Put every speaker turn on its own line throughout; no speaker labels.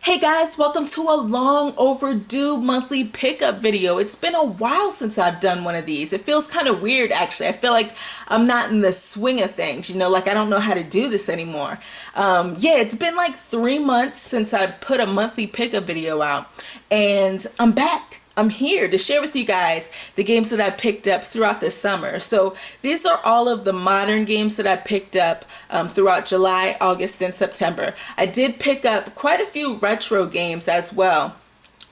Hey guys, welcome to a long overdue monthly pickup video. It's been a while since I've done one of these. It feels kind of weird actually. I feel like I'm not in the swing of things, like I don't know how to do this anymore. Yeah, it's been like 3 months since I put a monthly pickup video out, and I'm back. I'm here to share with you guys the games that I picked up throughout the summer. So these are all of the modern games that I picked up throughout July, August, and September. I did pick up quite a few retro games as well.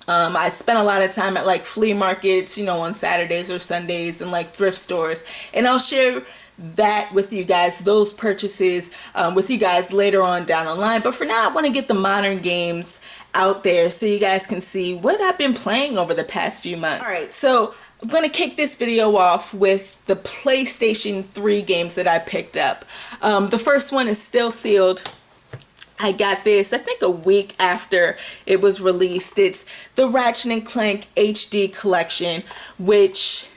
I spent a lot of time at like flea markets, on Saturdays or Sundays, and like thrift stores. And I'll share that with you guys, those purchases with you guys later on down the line. But for now, I want to get the modern games out there so you guys can see what I've been playing over the past few months. All right, so I'm going to kick this video off with the PlayStation 3 games that I picked up. The first one is still sealed. I got this, I think, a week after it was released. It's the Ratchet and Clank HD collection, which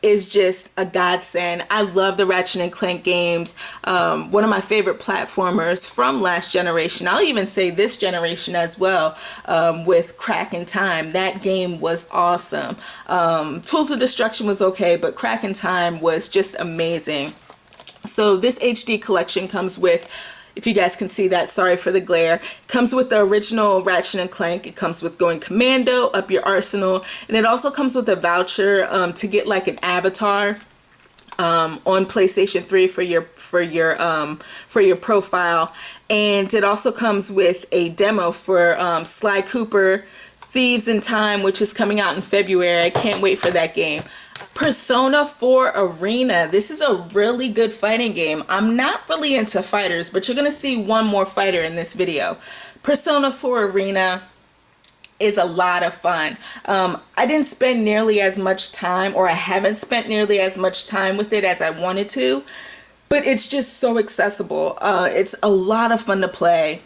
is just a godsend. I love the Ratchet and Clank games. One of my favorite platformers from last generation. I'll even say this generation as well, with Crack in Time. That game was awesome. Tools of Destruction was okay, but Crack in Time was just amazing. So this HD collection comes with, if you guys can see that, sorry for the glare, comes with the original Ratchet and Clank. It comes with Going Commando, Up Your Arsenal, and it also comes with a voucher to get like an avatar on PlayStation 3 for your profile. And it also comes with a demo for Sly Cooper Thieves in Time, which is coming out in February. I can't wait for that game. Persona 4 Arena. This is a really good fighting game. I'm not really into fighters, but you're going to see one more fighter in this video. Persona 4 Arena is a lot of fun. I didn't spend nearly as much time, or I haven't spent nearly as much time with it as I wanted to, but it's just so accessible. It's a lot of fun to play.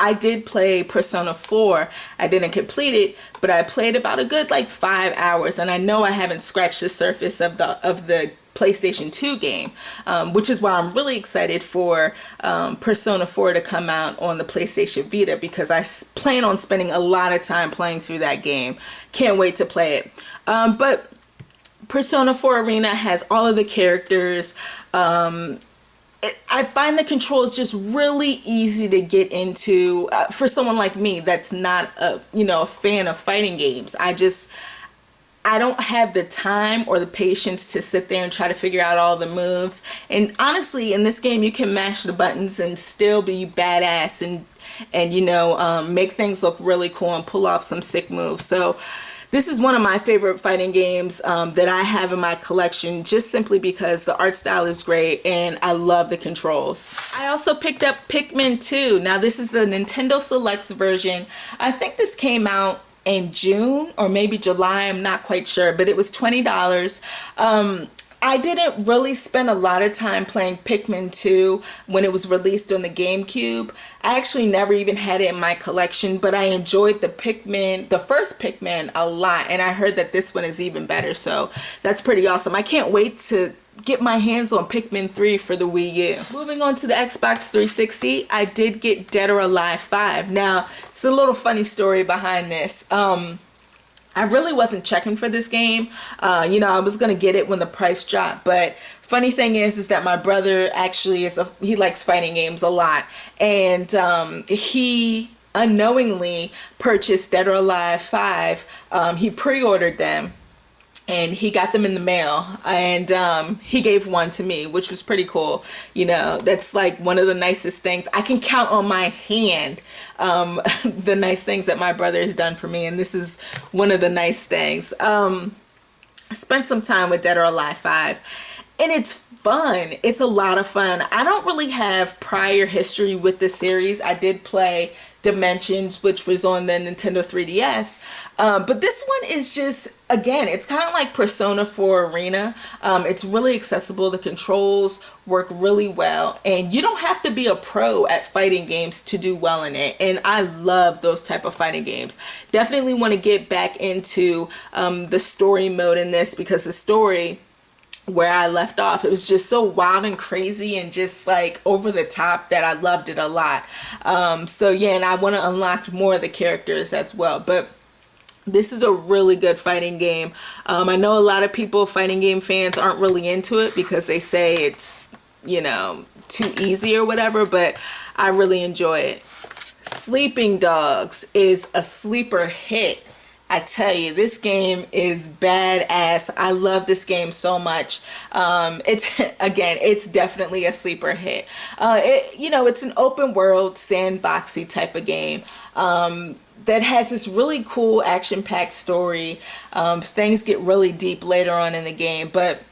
I did play Persona 4. I didn't complete it, but I played about a good like 5 hours, and I know I haven't scratched the surface of the PlayStation 2 game, which is why I'm really excited for Persona 4 to come out on the PlayStation Vita, because I plan on spending a lot of time playing through that game. Can't wait to play it. But Persona 4 Arena has all of the characters. I find the controls just really easy to get into for someone like me that's not a fan of fighting games. I don't have the time or the patience to sit there and try to figure out all the moves. And honestly, in this game, you can mash the buttons and still be badass and make things look really cool and pull off some sick moves. So this is one of my favorite fighting games that I have in my collection, just simply because the art style is great and I love the controls. I also picked up Pikmin 2. Now this is the Nintendo Selects version. I think this came out in June or maybe July, I'm not quite sure, but it was $20. I didn't really spend a lot of time playing Pikmin 2 when it was released on the GameCube. I actually never even had it in my collection, but I enjoyed the first Pikmin a lot, and I heard that this one is even better, so that's pretty awesome. I can't wait to get my hands on Pikmin 3 for the Wii U. Moving on to the Xbox 360, I did get Dead or Alive 5. Now, it's a little funny story behind this. I really wasn't checking for this game. I was going to get it when the price dropped, but funny thing is that my brother actually he likes fighting games a lot, and he unknowingly purchased Dead or Alive 5. He pre-ordered them, and he got them in the mail, and he gave one to me, which was pretty cool. That's like one of the nicest things. I can count on my hand the nice things that my brother has done for me, and this is one of the nice things. I spent some time with Dead or Alive 5, and it's fun. It's a lot of fun. I don't really have prior history with the series. I did play Dimensions, which was on the Nintendo 3DS, but this one is just, again, it's kind of like Persona 4 Arena. It's really accessible. The controls work really well, and you don't have to be a pro at fighting games to do well in it, and I love those type of fighting games. Definitely want to get back into the story mode in this, because the story where I left off. It was just so wild and crazy and just like over the top that I loved it a lot. So yeah, and I want to unlock more of the characters as well. But this is a really good fighting game. I know a lot of people, fighting game fans, aren't really into it because they say it's, you know, too easy or whatever, but I really enjoy it. Sleeping Dogs is a sleeper hit. I tell you, this game is badass. I love this game so much. It's again, it's definitely a sleeper hit. You know, it's an open world, sandboxy type of game that has this really cool action-packed story. Things get really deep later on in the game, but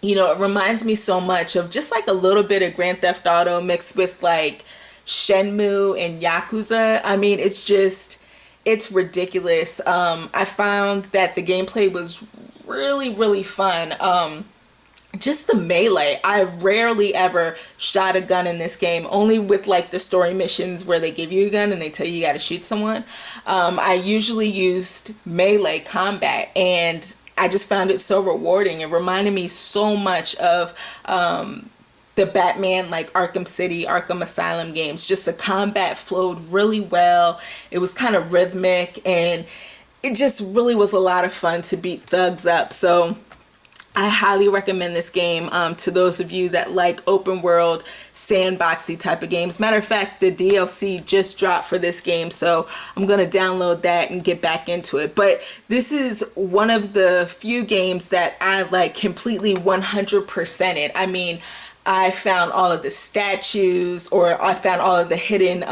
you know, it reminds me so much of just like a little bit of Grand Theft Auto mixed with like Shenmue and Yakuza. I mean, it's ridiculous. I found that the gameplay was really fun. Just the melee. I rarely ever shot a gun in this game, only with like the story missions where they give you a gun and they tell you gotta shoot someone. I usually used melee combat, and I just found it so rewarding. It reminded me so much of the Batman, like Arkham City, Arkham Asylum games. Just the combat flowed really well. It was kind of rhythmic, and it just really was a lot of fun to beat thugs up. So I highly recommend this game to those of you that like open world, sandboxy type of games. Matter of fact, the DLC just dropped for this game, so I'm gonna download that and get back into it. But this is one of the few games that I like completely 100%ed. I mean, I found all of the statues, or I found all of the hidden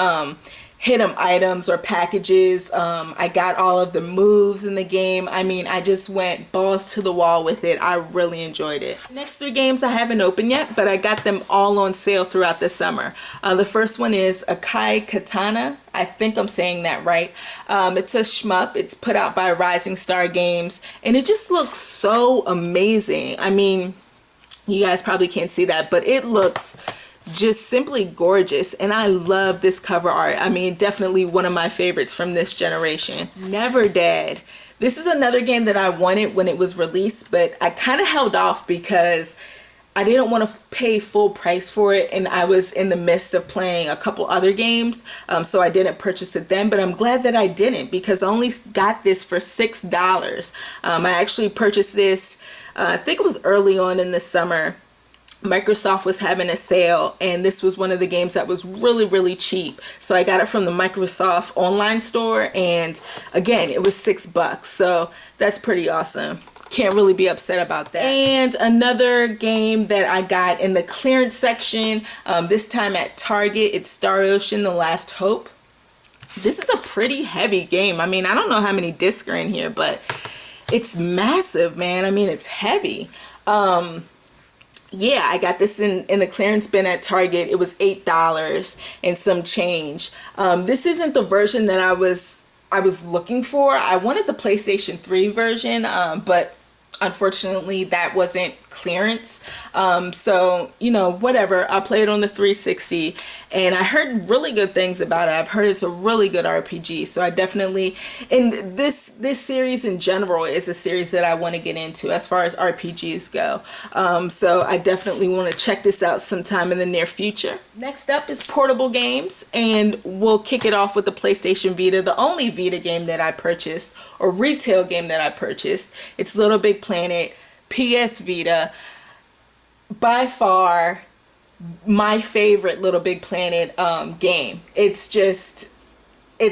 items or packages. I got all of the moves in the game. I mean, I just went balls to the wall with it. I really enjoyed it. Next 3 games I haven't opened yet, but I got them all on sale throughout the summer. The first one is Katana. I think I'm saying that right. It's a shmup. It's put out by Rising Star Games, and it just looks so amazing. I mean, you guys probably can't see that, but it looks just simply gorgeous, and I love this cover art. I mean, definitely one of my favorites from this generation. Never Dead. This is another game that I wanted when it was released, but I kind of held off because I didn't want to pay full price for it, and I was in the midst of playing a couple other games, so I didn't purchase it then. But I'm glad that I didn't, because I only got this for $6. I actually purchased this, I think it was early on in the summer. Microsoft was having a sale, and this was one of the games that was really cheap, so I got it from the Microsoft online store, and again, it was $6, so that's pretty awesome. Can't really be upset about that. And another game that I got in the clearance section, this time at Target, it's Star Ocean: The Last Hope. This is a pretty heavy game. I mean, I don't know how many discs are in here, but it's massive, man. I mean, it's heavy. Yeah, I got this in the clearance bin at Target. It was $8 and some change. This isn't the version that I was looking for. I wanted the PlayStation 3 version, but unfortunately that wasn't clearance. So, you know, whatever. I'll play it on the 360, and I heard really good things about it. I've heard it's a really good RPG, so I definitely, and this series in general is a series that I want to get into as far as RPGs go. So I definitely want to check this out sometime in the near future. Next up is portable games, and we'll kick it off with the PlayStation Vita, the only Vita game that I purchased, or retail game that I purchased. It's Little Big Planet, PS Vita. By far my favorite Little Big Planet game. It's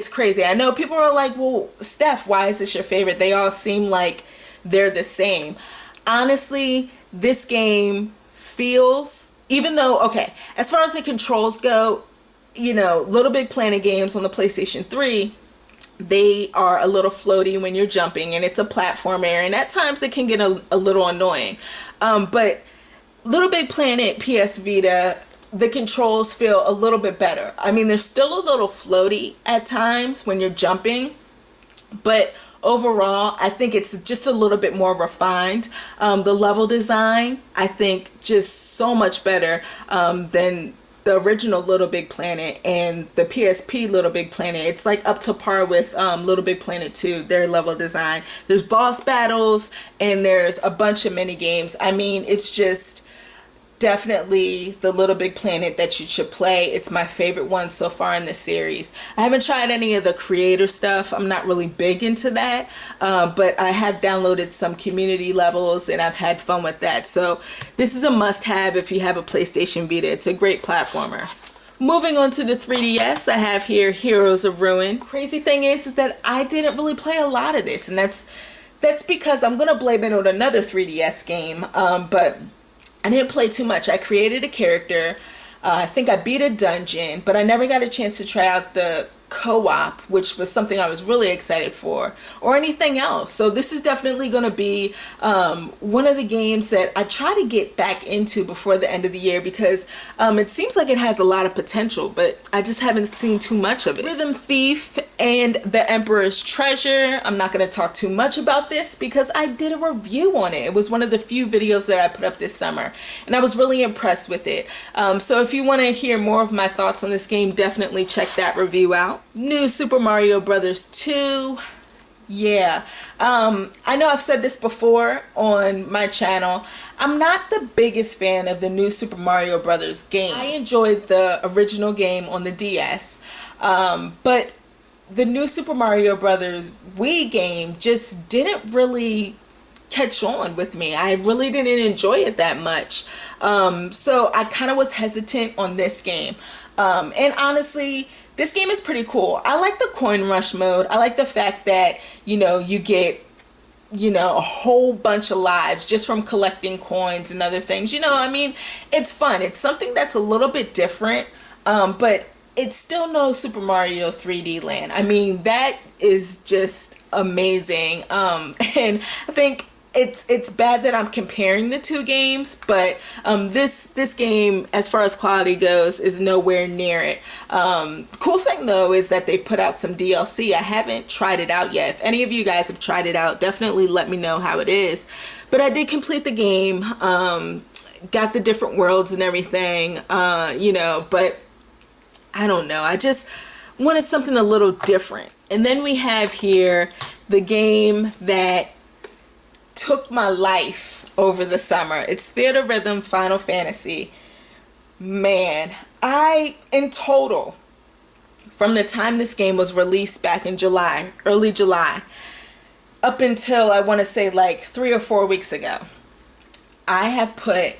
crazy. I know people are like, well, Steph, why is this your favorite? They all seem like they're the same. Honestly, this game feels, even though, okay, as far as the controls go, you know, Little Big Planet games on the PlayStation 3, they are a little floaty when you're jumping, and it's a platformer, and at times it can get a little annoying. But Little Big Planet PS Vita, the controls feel a little bit better. I mean, they're still a little floaty at times when you're jumping, but overall, I think it's just a little bit more refined. The level design, I think, just so much better than the original Little Big Planet and the PSP Little Big Planet. It's like up to par with Little Big Planet 2, their level design. There's boss battles and there's a bunch of mini games. I mean, it's just definitely the Little Big Planet that you should play. It's my favorite one so far in the series. I haven't tried any of the creator stuff. I'm not really big into that, but I have downloaded some community levels and I've had fun with that. So this is a must-have if you have a PlayStation Vita. It's a great platformer. Moving on to the 3DS, I have here Heroes of Ruin. Crazy thing is that I didn't really play a lot of this, and that's because I'm gonna blame it on another 3DS game, but I didn't play too much. I created a character. I think I beat a dungeon, but I never got a chance to try out the co-op, which was something I was really excited for, or anything else. So this is definitely going to be one of the games that I try to get back into before the end of the year, because it seems like it has a lot of potential, but I just haven't seen too much of it. Rhythm Thief and The Emperor's Treasure. I'm not going to talk too much about this because I did a review on it. It was one of the few videos that I put up this summer, and I was really impressed with it. So if you want to hear more of my thoughts on this game, definitely check that review out. New Super Mario Brothers 2. Yeah, I know I've said this before on my channel. I'm not the biggest fan of the new Super Mario Brothers game. I enjoyed the original game on the DS, but the new Super Mario Brothers Wii game just didn't really catch on with me. I really didn't enjoy it that much. So I kind of was hesitant on this game. And honestly, this game is pretty cool. I like the coin rush mode. I like the fact that, you get, a whole bunch of lives just from collecting coins and other things. I mean, it's fun. It's something that's a little bit different, but it's still no Super Mario 3D Land. I mean, that is just amazing. And I think it's bad that I'm comparing the two games, but this game, as far as quality goes, is nowhere near it. Cool thing though is that they've put out some DLC. I haven't tried it out yet. If any of you guys have tried it out, definitely let me know how it is. But I did complete the game, got the different worlds and everything, but I don't know. I just wanted something a little different. And then we have here the game that took my life over the summer. It's Theater Rhythm Final Fantasy. Man, in total, from the time this game was released back in July, early July, up until I want to say like 3 or 4 weeks ago, I have put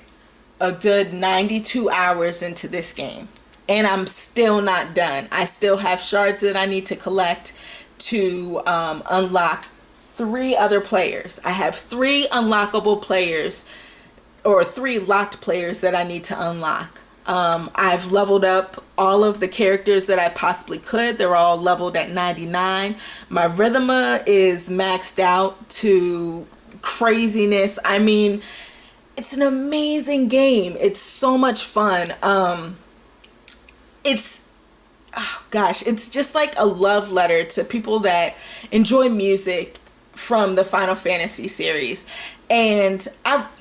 a good 92 hours into this game. And I'm still not done. I still have shards that I need to collect to unlock 3 other players. I have 3 unlockable players, or 3 locked players that I need to unlock. I've leveled up all of the characters that I possibly could. They're all leveled at 99. My Rhythma is maxed out to craziness. I mean, it's an amazing game. It's so much fun. It's just like a love letter to people that enjoy music from the Final Fantasy series. And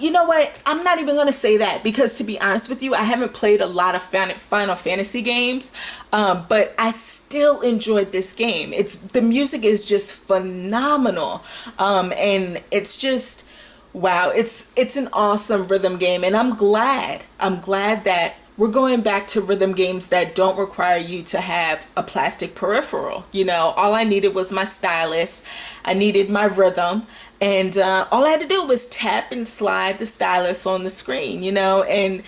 you know what? I'm not even going to say that, because to be honest with you, I haven't played a lot of Final Fantasy games, but I still enjoyed this game. The music is just phenomenal, and it's just wow. It's an awesome rhythm game, and I'm glad that we're going back to rhythm games that don't require you to have a plastic peripheral. All I needed was my stylus. I needed my rhythm. And all I had to do was tap and slide the stylus on the screen, and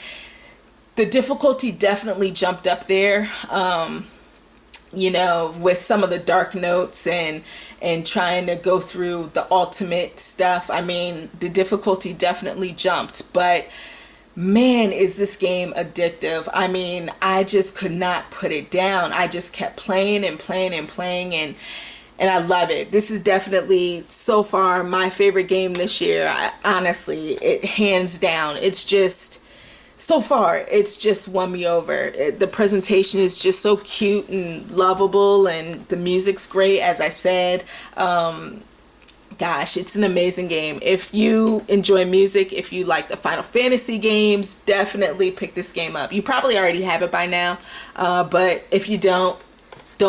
the difficulty definitely jumped up there, with some of the dark notes and trying to go through the ultimate stuff. I mean, the difficulty definitely jumped, but man, is this game addictive. I mean, I just could not put it down. I just kept playing and playing and playing, and I love it. This is definitely, so far, my favorite game this year. Honestly, it hands down. It's just, so far, it's just won me over. The presentation is just so cute and lovable, and the music's great, as I said. gosh, it's an amazing game. If you enjoy music, if you like the Final Fantasy games, definitely pick this game up. You probably already have it by now, but if you don't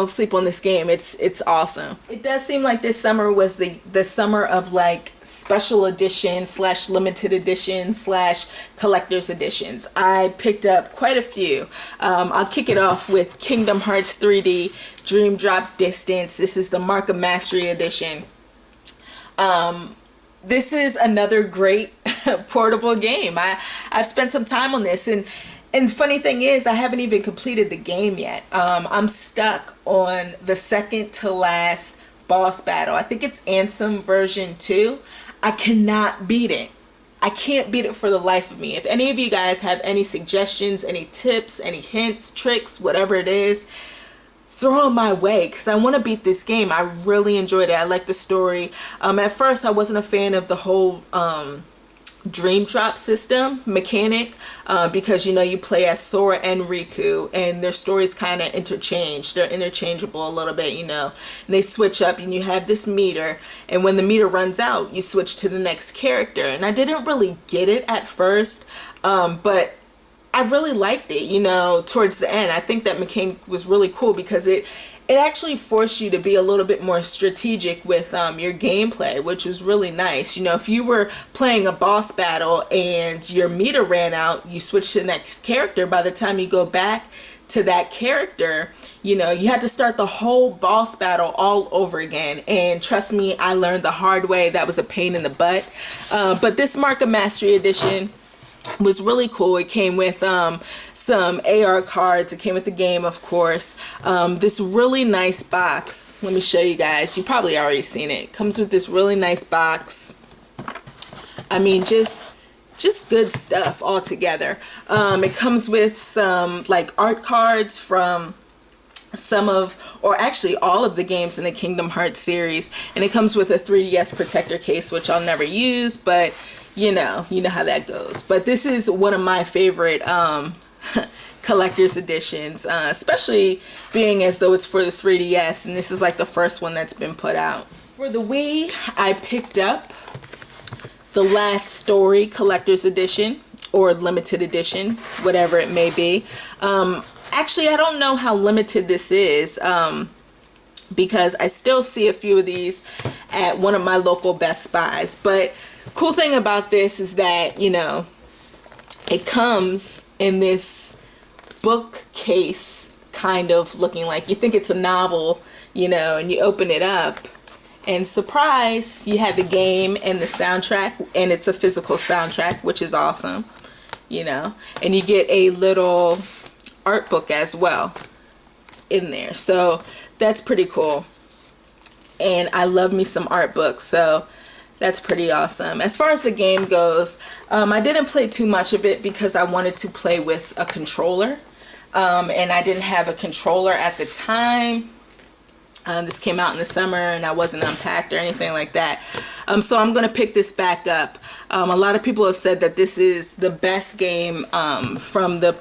sleep on this game. It's awesome. It does seem like this summer was the summer of like special edition / limited edition / collector's editions. I picked up quite a few. I'll kick it off with Kingdom Hearts 3D Dream Drop Distance. This is the Mark of Mastery edition. This is another great portable game. I've spent some time on this, and funny thing is, I haven't even completed the game yet. I'm stuck on the second to last boss battle. I think it's Ansem version 2. I cannot beat it. I can't beat it for the life of me. If any of you guys have any suggestions, any tips, any hints, tricks, whatever it is, throw them my way, because I want to beat this game. I really enjoyed it. I like the story. At first, I wasn't a fan of the whole dream drop system mechanic, because you play as Sora and Riku, and their stories kind of interchange. They're interchangeable a little bit, and they switch up, and you have this meter, and when the meter runs out, you switch to the next character. And I didn't really get it at first, but I really liked it, towards the end. I think that mechanic was really cool because it actually forced you to be a little bit more strategic with your gameplay, which was really nice. If you were playing a boss battle and your meter ran out, you switch to the next character. By the time you go back to that character, you had to start the whole boss battle all over again. And trust me, I learned the hard way. That was a pain in the butt. But this Mark of Mastery edition was really cool. It came with some AR cards. It came with the game, of course. This really nice box. Let me show you guys. You probably already seen it. It comes with this really nice box. I mean, just good stuff all together. It comes with some like art cards from some of, or actually all of the games in the Kingdom Hearts series, and it comes with a 3DS protector case, which I'll never use, but you know how that goes. But this is one of my favorite collector's editions, especially being as though it's for the 3DS, and this is like the first one that's been put out. For the Wii, I picked up the Last Story collector's edition, or limited edition, whatever it may be. Actually, I don't know how limited this is, because I still see a few of these at one of my local Best Buys. But cool thing about this is that, it comes in this bookcase kind of looking like, you think it's a novel, and you open it up and surprise, you have the game and the soundtrack, and it's a physical soundtrack, which is awesome, and you get a little art book as well in there, so that's pretty cool. And I love me some art books, so that's pretty awesome. As far as the game goes, I didn't play too much of it because I wanted to play with a controller, and I didn't have a controller at the time. This came out in the summer and I wasn't unpacked or anything like that. So I'm going to pick this back up. A lot of people have said that this is the best game from the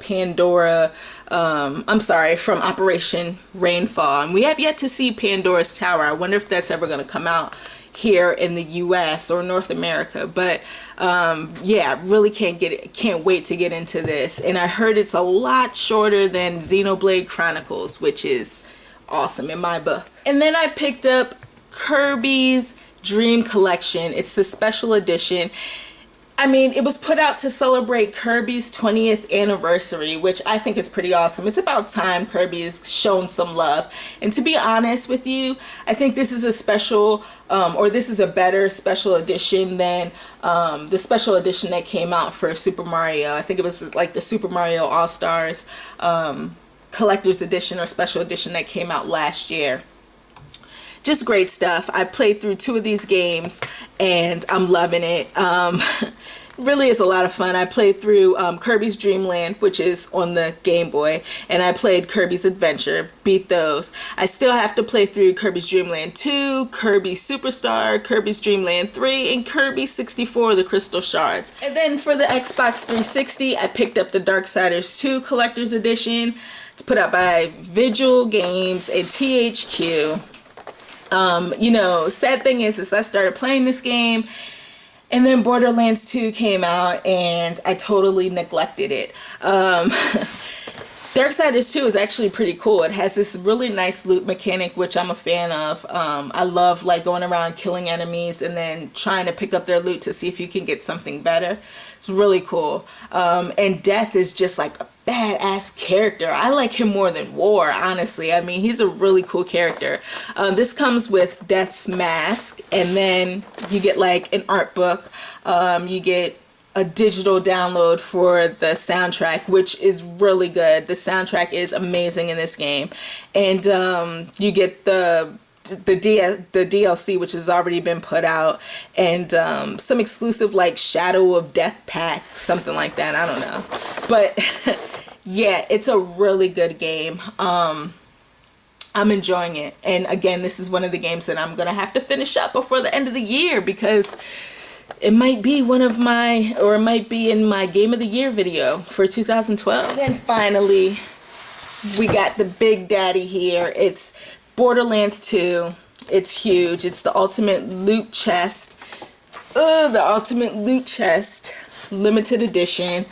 from Operation Rainfall. And we have yet to see Pandora's Tower. I wonder if that's ever going to come out here in the US or North America. But yeah, really can't wait to get into this. And I heard it's a lot shorter than Xenoblade Chronicles, which is awesome in my book. And then I picked up Kirby's Dream Collection. It's the special edition. I mean, it was put out to celebrate Kirby's 20th anniversary, which I think is pretty awesome. It's about time Kirby has shown some love. And to be honest with you, I think this is a special, or this is a better special edition than the special edition that came out for Super Mario. I think it was like the Super Mario All-Stars collector's edition or special edition that came out last year. Just great stuff. I played through 2 of these games and I'm loving it. Really is a lot of fun. I played through Kirby's Dream Land, which is on the Game Boy, and I played Kirby's Adventure, beat those. I still have to play through Kirby's Dream Land 2, Kirby Superstar, Kirby's Dream Land 3, and Kirby 64, the Crystal Shards. And then for the Xbox 360, I picked up the Darksiders 2 Collector's Edition. It's put out by Vigil Games and THQ. You know, sad thing is I started playing this game and then Borderlands 2 came out and I totally neglected it. Darksiders 2 is actually pretty cool. It has this really nice loot mechanic, which I'm a fan of. I love like going around killing enemies and then trying to pick up their loot to see if you can get something better. It's really cool. And Death is just like a badass character. I like him more than War, honestly. I mean, he's a really cool character. This comes with Death's mask, and then you get like an art book. You get a digital download for the soundtrack, which is really good. The soundtrack is amazing in this game. And you get the DLC, which has already been put out, and some exclusive like Shadow of Death pack, something like that. I don't know. But yeah, it's a really good game. I'm enjoying it. And again, this is one of the games that I'm gonna have to finish up before the end of the year, because it might be one of my, or it might be in my Game of the Year video for 2012. And finally, we got the big daddy here. It's Borderlands 2. It's huge. It's the ultimate loot chest. The ultimate loot chest, limited edition.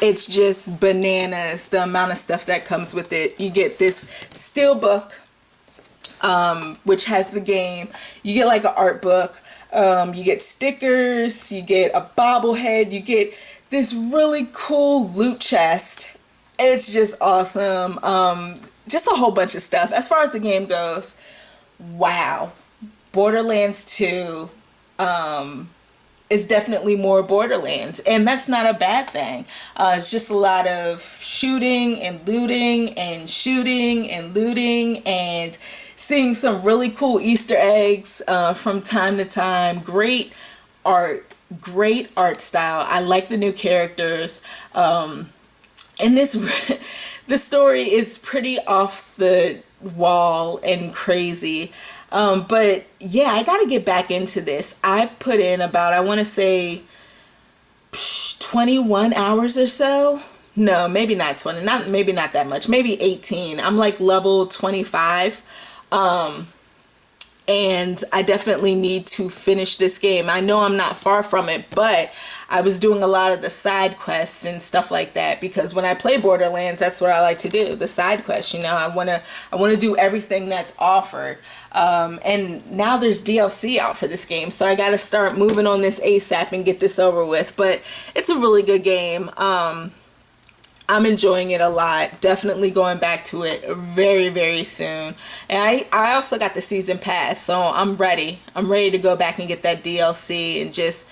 It's just bananas, the amount of stuff that comes with it. You get this steelbook, which has the game. You get like an art book. You get stickers, you get a bobblehead, you get this really cool loot chest. It's just awesome. Just a whole bunch of stuff. As far as the game goes, wow. Borderlands 2 is definitely more Borderlands, and that's not a bad thing. It's just a lot of shooting and looting and shooting and looting and seeing some really cool Easter eggs from time to time. Great art style. I like the new characters. And this story is pretty off the wall and crazy. But yeah, I gotta get back into this. I've put in about, I want to say 21 hours or so. No, maybe not 20, maybe not that much, maybe 18. I'm like level 25. And I definitely need to finish this game. I know I'm not far from it, but I was doing a lot of the side quests and stuff like that, because when I play Borderlands, that's what I like to do, the side quests. You know, I want to do everything that's offered. And now there's DLC out for this game, so I got to start moving on this ASAP and get this over with. But it's a really good game. I'm enjoying it a lot. Definitely going back to it very, very soon. And I also got the season pass, so I'm ready. I'm ready to go back and get that DLC and just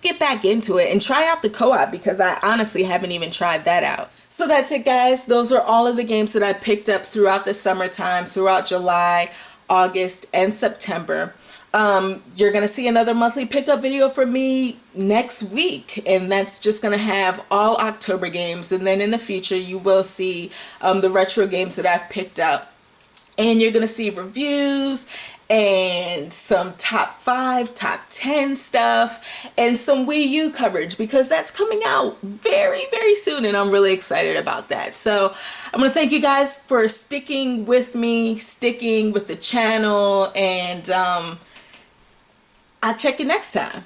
get back into it and try out the co-op, because I honestly haven't even tried that out. So that's it, guys. Those are all of the games that I picked up throughout the summertime, throughout July, August, and September. You're gonna see another monthly pickup video from me next week, and that's just gonna have all October games, and then in the future you will see the retro games that I've picked up, and you're gonna see reviews and some top 5, top 10 stuff, and some Wii U coverage, because that's coming out very, very soon, and I'm really excited about that. So I'm gonna thank you guys for sticking with me, sticking with the channel, and I'll check you next time.